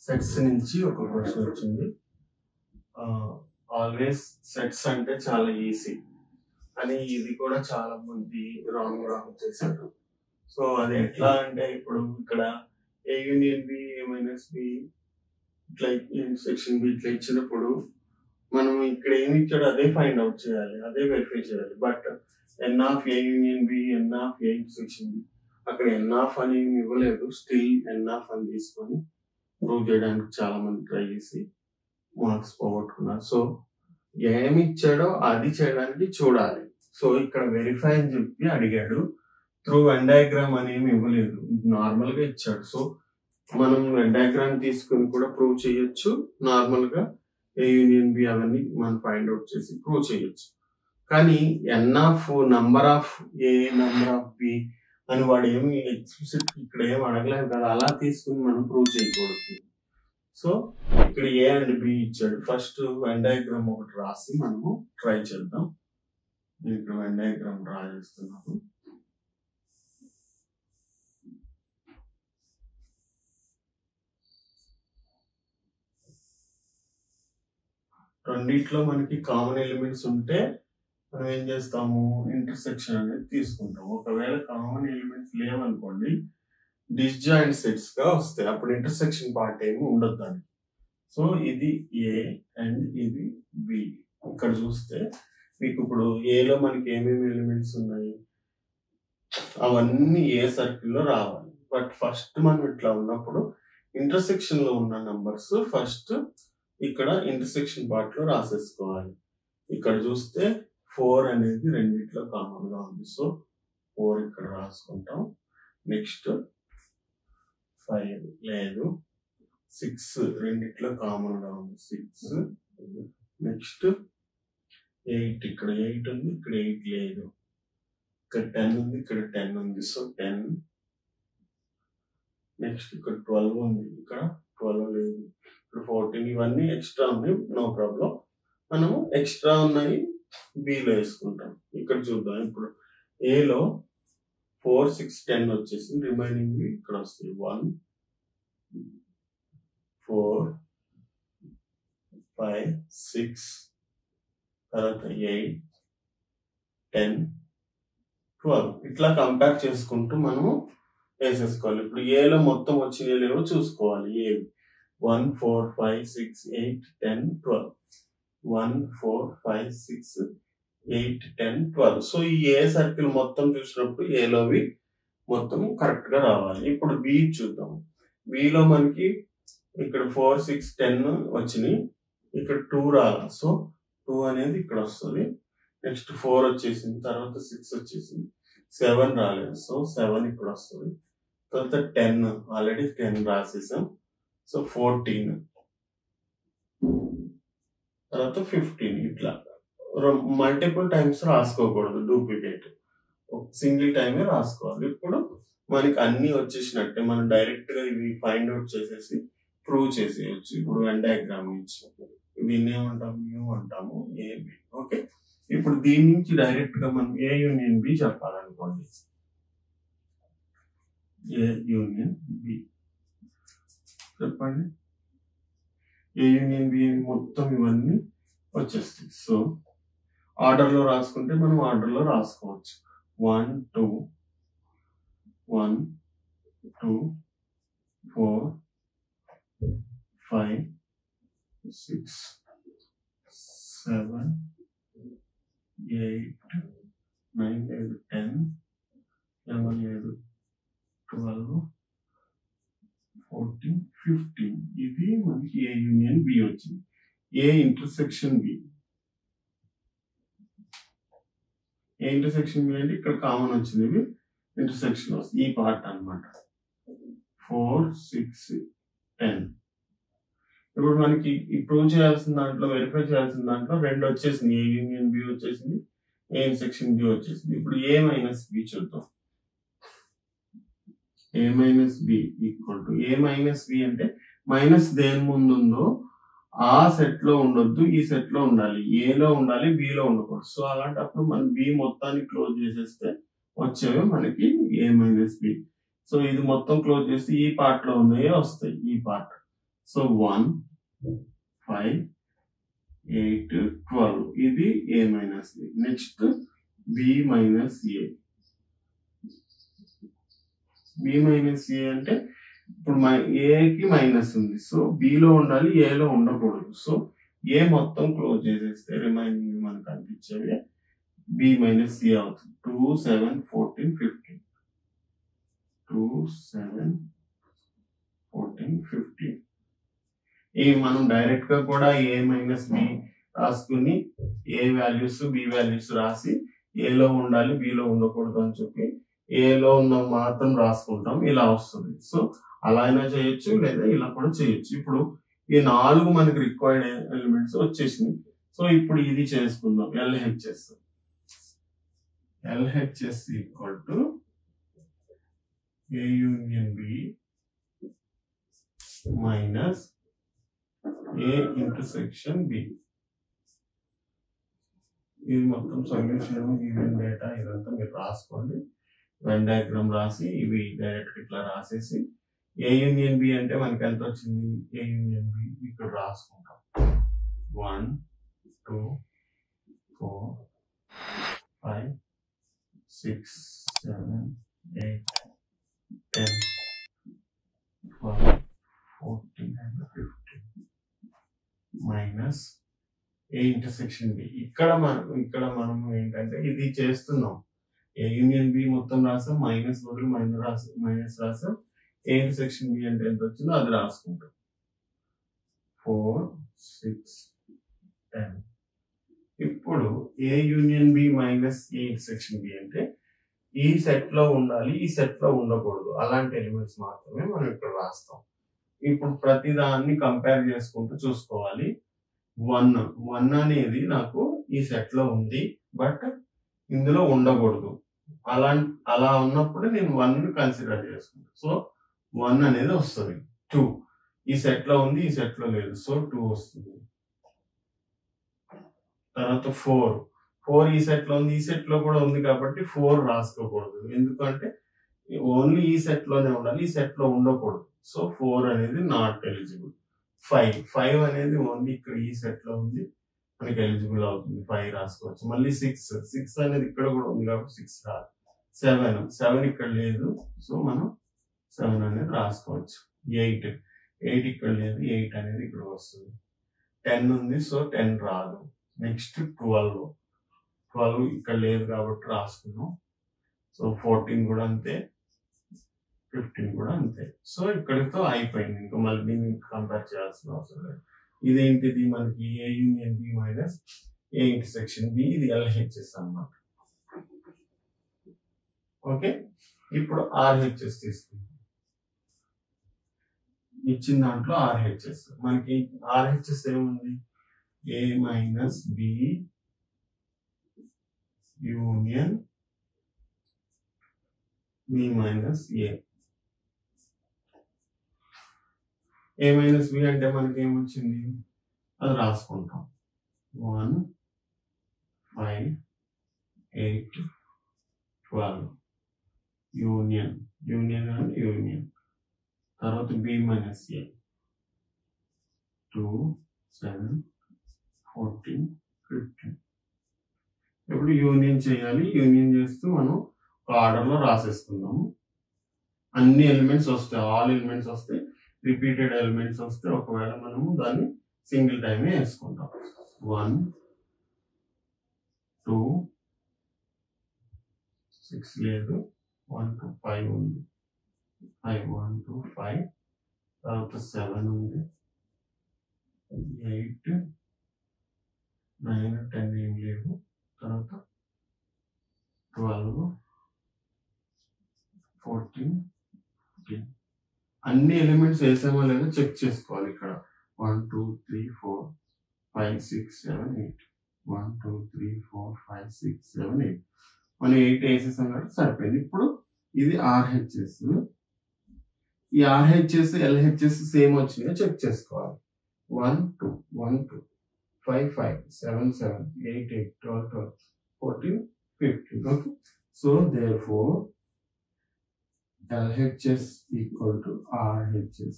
Sets నుంచి ఒక question వచ్చింది. ఆల్వేస్ సెట్స్ అంటే చాలా ఈజీ అని ఇది కూడా చాలా మంది రాంగ్ చేశారు. సో అది ఎట్లా అంటే ఇప్పుడు ఇక్కడ ఏ యూనియన్ బి ఏ మైనస్ బి ఇట్లా సెక్షన్ బి ఇట్లా ఇచ్చినప్పుడు మనం ఇక్కడ ఏమి ఇచ్చాడో అదే ఫైండ్ అవుట్ చేయాలి, అదే వెరిఫై చేయాలి. But n of A union B, n of A section B, అక్కడ ఎన్ ఆఫ్ అని ఇవ్వలేదు, స్టిల్ ఎన్ ఆఫ్ అని తీసుకొని ప్రూవ్ చేయడానికి చాలా మంది ట్రై చేసి మార్క్స్ పోగొట్టుకున్నారు. సో ఏమి ఇచ్చాడో అది చేయడానికి చూడాలి. సో ఇక్కడ వెరిఫై అని చెప్పి అడిగాడు, త్రూ వెన్ డయాగ్రామ్ అని ఏమి ఇవ్వలేదు, నార్మల్ గా ఇచ్చాడు. సో మనం వెన్ డయాగ్రామ్ తీసుకుని కూడా ప్రూవ్ చేయొచ్చు, నార్మల్ గా ఏ యూనియన్ బి అవన్నీ మనం ఫైండ్ అవుట్ చేసి ప్రూవ్ చేయొచ్చు. కానీ N of number of A number of B అని వాడు ఏమి ఎక్స్ప్లిసిట్ ఇక్కడ ఏం అడగలేదు కదా, అలా తీసుకుని మనం ప్రూవ్ చేయకూడదు. సో ఇక్కడ ఏ అండ్ బి ఇచ్చాడు. ఫస్ట్ వెన్ డయాగ్రామ్ ఒకటి రాసి మనము ట్రై చేద్దాం. నేను ఇక్కడ వెన్ డయాగ్రామ్ డ్రా చేస్తున్నాను. రెండిట్లో మనకి కామన్ ఎలిమెంట్స్ ఉంటే మనం ఏం చేస్తాము, ఇంటర్సెక్షన్ అనేది తీసుకుంటాం. ఒకవేళ కామన్ ఎలిమెంట్స్ లేవనుకోండి, డిస్జాయింట్ సెట్స్ గా వస్తాయి, అప్పుడు ఇంటర్సెక్షన్ పార్ట్ ఏమి ఉండదు దానికి. సో ఇది ఏ అండ్ ఇది బి. ఇక్కడ చూస్తే మీకు ఇప్పుడు ఏలో మనకి ఏమేమి ఎలిమెంట్స్ ఉన్నాయి అవన్నీ ఏ సర్కిల్లో రావాలి. బట్ ఫస్ట్ మనం ఇట్లా ఉన్నప్పుడు ఇంటర్సెక్షన్ లో ఉన్న నంబర్స్ ఫస్ట్ ఇక్కడ ఇంటర్సెక్షన్ పార్ట్ లో రాసేసుకోవాలి. ఇక్కడ చూస్తే 4 అనేది రెండిట్లో కామన్ గా ఉంది, సో 4 ఇక్కడ రాసుకుంటాం. నెక్స్ట్ 5 లేదు, 6 రెండిట్లో కామన్ గా ఉంది, 6. నెక్స్ట్ 8, ఇక్కడ 8 ఉంది, ఇక్కడ 8 లేదు. ఇక్కడ 10 ఉంది, ఇక్కడ 10 ఉంది, సో 10. నెక్స్ట్ ఇక్కడ 12 ఉంది, ఇక్కడ 12 లేదు, ఇక్కడ 14. ఇవన్నీ ఎక్స్ట్రా ఉన్నాయి, నో ప్రాబ్లం. మనము ఎక్స్ట్రా ఉన్నాయి బిలో వేసుకుంటాం. ఇక్కడ చూద్దాం. ఇప్పుడు ఏలో 4, 6, 10 వచ్చేసింది, రిమైనింగ్ ఇక్కడ వస్తాయి 1, 4, 5, 6, తర్వాత 8, 10, 12 ఇట్లా కంపేర్ చేసుకుంటూ మనము వేసేసుకోవాలి. ఇప్పుడు ఏలో మొత్తం వచ్చిన లేవో చూసుకోవాలి. ఏ 1, 4, 5, 6, 8, 10, 12. 1, 4, 5, 6, 8, 10, 12. సో ఈ ఏ సర్కిల్ మొత్తం చూసినప్పుడు ఏలోవి మొత్తం కరెక్ట్ గా రావాలి. ఇప్పుడు బి చూద్దాం. బిలో మనకి ఇక్కడ 4, 6, 10 వచ్చినాయి, ఇక్కడ 2 రావాలి, సో 2 అనేది ఇక్కడ వస్తుంది. నెక్స్ట్ 4 వచ్చేసింది, తర్వాత 6 వచ్చేసింది, 7 రాలేదు, సో 7 ఇక్కడ వస్తుంది. తర్వాత 10 ఆల్రెడీ 10 రాసేసాం, సో 14, తర్వాత 15. ఇట్లా మల్టిపుల్ టైమ్స్ రాసుకోకూడదు, డూప్లికేట్ సింగిల్ టైమే రాసుకోవాలి. ఇప్పుడు మనకి అన్ని వచ్చేసినట్టే, మనం డైరెక్ట్ గా ఇవి ఫైండ్ అవుట్ చేసేసి ప్రూవ్ చేసేయచ్చు. ఇప్పుడు వెన్ డయాగ్రామ్ నుంచి దీన్ని ఏమంటాము, యూ అంటాము, ఏబి. ఓకే, ఇప్పుడు దీని నుంచి డైరెక్ట్ గా మనం ఏ యూనియన్ బి చెప్పాలనుకోండి. ఏ యూనియన్ బి చెప్పండి. ఏ యూనియన్ బి మొత్తం ఇవన్నీ వచ్చేస్తాయి. సో ఆర్డర్ లో రాసుకుంటే మనం ఆర్డర్ లో రాసుకోవచ్చు. 1, 2, 1, 2, 4, 5, 6, 7, 8, 9, 10, 11, 12, 14, 15. ఇది మనకి ఏ యూనియన్ బి వచ్చింది. A intersection B. A intersection B అంటే ఇక్కడ కామన్ వచ్చింది, ఇవి ఇంటర్సెక్షన్ వస్తుంది, ఈ పార్ట్ అన్నమాట. 4, 6, 10. ఇప్పుడు మనకి ప్రూవ్ చేయాల్సిన దాంట్లో, వెరిఫై చేయాల్సిన దాంట్లో 2 వచ్చేసింది. ఏ యూనియన్ బి వచ్చేసింది, ఏ ఇంటర్సెక్షన్ బి వచ్చేసింది. ఇప్పుడు ఏ మైనస్ బి చూద్దాం. A minus B equal to, A minus B అంటే మైనస్ దేని ముందు ఉందో ఆ సెట్ లో ఉండొద్దు, ఈ సెట్ లో ఉండాలి. ఏలో ఉండాలి, బిలో ఉండకూడదు. సో అలాంటప్పుడు మనం బి మొత్తాన్ని క్లోజ్ చేసేస్తే వచ్చేవి మనకి ఏ మైనస్ బి. సో ఇది మొత్తం క్లోజ్ చేస్తే ఈ పార్ట్ లో ఉన్నాయే వస్తాయి, ఈ పార్ట్. సో 1, 5, 8, 12 ఇది A minus B. Next B minus A. B minus A అంటే ఇప్పుడు ఏకి మైనస్ ఉంది, సో బిలో ఉండాలి, ఏలో ఉండకూడదు. సో ఏ మొత్తం క్లోజ్ చేసేస్తే రిమైనింగ్ మనకు కనిపించేవి B మైనస్ C అవుతుంది. 2, 7, 14, 15. 2, 7, 14, 15. ఈ మనం డైరెక్ట్ గా కూడా A మైనస్ B రాసుకుని ఏ వాల్యూస్ B వాల్యూస్ రాసి ఏలో ఉండాలి, బిలో ఉండకూడదు అని చెప్పి ఏలో ఉన్న మాత్రం రాసుకుంటాం, ఇలా వస్తుంది. సో అలా అయినా చేయొచ్చు, లేదా ఇలా కూడా చేయొచ్చు. ఇప్పుడు ఈ 4 మనకి రిక్వైర్డ్ ఎలిమెంట్స్ వచ్చేసినాయి. సో ఇప్పుడు ఇది చేసుకుందాం. LHS equal to A union B minus A intersection B. ఇది మొత్తం సొల్యూషన్, ఈవెన్ డేటా ఇదంతా మీరు రాసుకోండి. వెన్ డయాగ్రామ్ రాసి ఇవి డైరెక్ట్ ఇట్లా రాసేసి A యూనియన్ B అంటే మనకి ఎంత వచ్చింది, A యూనియన్ B ఇక్కడ రాసుకుంటాం. 1, 2, 4, 5, 6, 7, 8, 10, 12, 14 and 15 minus A intersection B. ఇక్కడ మనం ఏంటంటే ఇది చేస్తున్నాం. A యూనియన్ B మొత్తం రాసాం, మైనస్ బదులు మైనస్ రాసాం. A ఇంటర్సెక్షన్ B అంటే ఎంత వచ్చిందో అది రాసుకుంటాం. 4, 6, 10. ఇప్పుడు A union B minus A intersection B అంటే ఈ సెట్ లో ఉండాలి, ఈ సెట్ లో ఉండకూడదు, అలాంటి ఎలిమెంట్స్ మాత్రమే మనం ఇక్కడ రాస్తాం. ఇప్పుడు ప్రతి దాన్ని కంపేర్ చేసుకుంటూ చూసుకోవాలి. 1 అనేది నాకు ఈ సెట్ లో ఉంది, బట్ ఇందులో ఉండకూడదు. అలా ఉన్నప్పుడు నేను 1 కన్సిడర్ చేసుకుంటాను. సో 1 అనేది వస్తుంది. 2 ఈ సెట్ లో ఉంది, ఈ సెట్ లో లేదు, సో 2 వస్తుంది. తర్వాత 4 ఈ సెట్ లో ఉంది, ఈ సెట్ లో కూడా ఉంది కాబట్టి 4 రాసుకోకూడదు. ఎందుకంటే ఓన్లీ ఈ సెట్ లోనే ఉండాలి, ఈ సెట్ లో ఉండకూడదు. సో 4 అనేది నాట్ ఎలిజిబుల్. 5 అనేది ఓన్లీ ఇక్కడ ఈ సెట్ లో ఉంది, మనకి ఎలిజిబుల్ అవుతుంది, 5 రాసుకోవచ్చు. మళ్ళీ 6 అనేది ఇక్కడ కూడా ఉంది కాబట్టి 6 రాదు. 7 ఇక్కడ లేదు, సో మనం 7 అనేది రాసుకోవచ్చు. 8 ఇక్కడ లేదు, 8 అనేది ఇక్కడ వస్తుంది. 10 ఉంది, సో 10 రాదు. నెక్స్ట్ 12 ఇక్కడ లేదు కాబట్టి రాసుకున్నాం. సో 14 కూడా అంతే, 15 కూడా అంతే. సో ఇక్కడితో అయిపోయింది, ఇంకా మళ్ళీ దీన్ని కంపేర్ చేయాల్సిన అవసరం లేదు. ఇదేంటిది మనకి A union B minus A intersection B, ఇది LHS అన్నమాట. ఓకే, ఇప్పుడు RHS తీసుకుంటాం. ఇచ్చిన దాంట్లో RHS మనకి RHS ఏముంది, A minus B union B minus A minus B అంటే మనకి ఏమొచ్చింది అది రాసుకుంటాం. 1, 5, 8, 12 యూనియన్ అండ్ యూనియన్. తర్వాత B మైనస్ A 2, 7, 14, 15. ఇప్పుడు యూనియన్ చేయాలి. యూనియన్ చేస్తూ మనం ఒక ఆర్డర్లో రాసేసుకుందాము. అన్ని ఎలిమెంట్స్ వస్తాయి, ఆల్ ఎలిమెంట్స్ వస్తాయి, రిపీటెడ్ ఎలిమెంట్స్ వస్తే ఒకవేళ మనము దాన్ని సింగిల్ టైమే వేసుకుంటాం. 1, 2, 6 లేదు, 1 to 5 ఉంది, 5, 1 to 5. తర్వాత 7 ఉంది, 8, 9, 10 ఏం లేవు. తర్వాత 12, 14, 15. అన్ని ఎలిమెంట్స్ వేసామో లేదో చెక్ చేసుకోవాలి. ఇక్కడ 1, 2, 3, 4, 5, 6, 7, 8. 1, 2, 3, 4, 5, 6, 7, 8. మనం 8 వేసేసాం కాబట్టి సరిపోయింది. ఇప్పుడు ఇది RHS. ఈ RHS LHS సేమ్ వచ్చిందో చెక్ చేసుకోవాలి. 1, 2, 1, 2, 5, 5, 7, 7, 8, 8, 12, 12, 14, 15. Okay. So therefore LHS equal to RHS.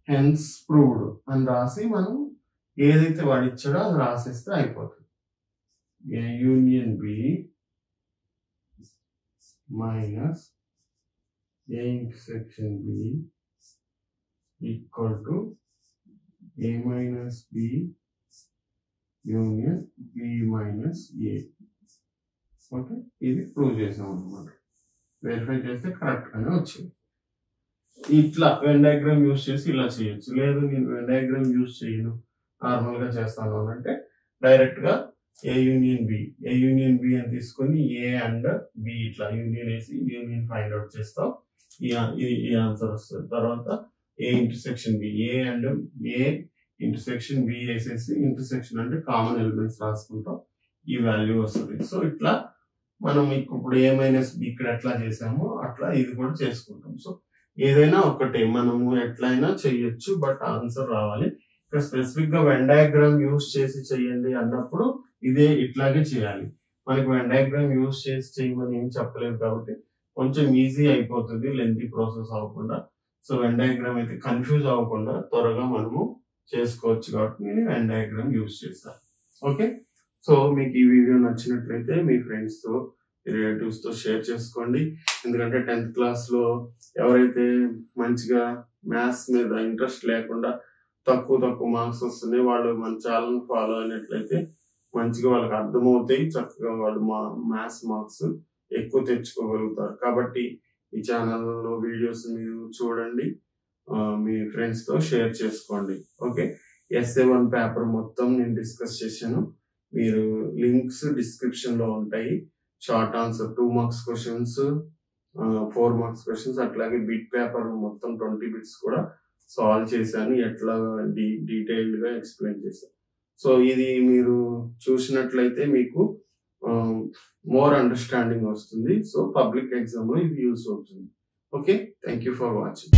Hence proved అని రాసి మనం ఏదైతే వాడు ఇచ్చాడో అది రాసేస్తే అయిపోతుంది. A union B minus A intersection B equal to A minus B union B minus A. Okay, ఇది ప్రూవ్ చేసాం అనమాట. వెరిఫై చేస్తే కరెక్ట్ గానే వచ్చింది. ఇట్లా వెన్ డయాగ్రామ్ యూజ్ చేసి ఇలా చేయొచ్చు. లేదు నేను వెన్ డయాగ్రామ్ యూజ్ చేయను, నార్మల్ గా చేస్తాను అని అంటే డైరెక్ట్ గా ఏ యూనియన్ బి అని తీసుకొని ఏ అండ్ బి ఇట్లా యూనియన్ వేసి యూనియన్ ఫైండ్ అవుట్ చేస్తాం. ఈ ఆన్సర్ వస్తుంది. తర్వాత A intersection B, A and A intersection B వేసేసి ఇంటర్సెక్షన్ అంటే కామన్ ఎలిమెంట్స్ రాసుకుంటాం, ఈ వాల్యూ వస్తుంది. సో ఇట్లా మనం ఇప్పుడు ఏ మైనస్ బి ఇక్కడ ఎట్లా చేసామో అట్లా ఇది కూడా చేసుకుంటాం. సో ఏదైనా ఒకటే మనము ఎట్లయినా చెయ్యొచ్చు, బట్ ఆన్సర్ రావాలి. ఇక్కడ స్పెసిఫిక్ గా వెన్ డయాగ్రామ్ యూజ్ చేసి చెయ్యండి అన్నప్పుడు ఇదే ఇట్లాగే చేయాలి. మనకి వెన్ డయాగ్రామ్ యూజ్ చేసి చేయమని ఏం చెప్పలేదు కాబట్టి కొంచెం ఈజీ అయిపోతుంది, లెంతీ ప్రాసెస్ అవ్వకుండా. సో వెన్ డయాగ్రామ్ అయితే కన్ఫ్యూజ్ అవ్వకుండా త్వరగా మనము చేసుకోవచ్చు కాబట్టి నేను వెన్ డయాగ్రామ్ యూజ్ చేస్తాను. ఓకే, సో మీకు ఈ వీడియో నచ్చినట్లయితే మీ ఫ్రెండ్స్ తో, రిలేటివ్స్ తో షేర్ చేసుకోండి. ఎందుకంటే 10th క్లాస్ లో ఎవరైతే మంచిగా మ్యాథ్స్ మీద ఇంట్రెస్ట్ లేకుండా తక్కువ మార్క్స్ వస్తున్నాయి, వాళ్ళు మన ఛానల్ ఫాలో అయినట్లయితే మంచిగా వాళ్ళకి అర్థమవుతాయి, చక్కగా వాళ్ళు మ్యాథ్స్ మార్క్స్ ఎక్కువ తెచ్చుకోగలుగుతారు. కాబట్టి ఈ ఛానల్లో వీడియోస్ మీరు చూడండి, మీ ఫ్రెండ్స్ తో షేర్ చేసుకోండి. ఓకే, SA1 పేపర్ మొత్తం నేను డిస్కస్ చేశాను. మీరు లింక్స్ డిస్క్రిప్షన్ లో ఉంటాయి. Short answer 2 marks questions, 4 marks questions, అట్లాగే బిట్ పేపర్ మొత్తం 20 బిట్స్ కూడా సాల్వ్ చేశాను. ఎట్లా డీటెయిల్డ్ గా ఎక్స్ప్లెయిన్ చేశాను. సో ఇది మీరు చూసినట్లయితే మీకు మోర్ అండర్స్టాండింగ్ వస్తుంది. సో పబ్లిక్ ఎగ్జామ్ లో ఇది యూస్ అవుతుంది. Okay, thank you for watching.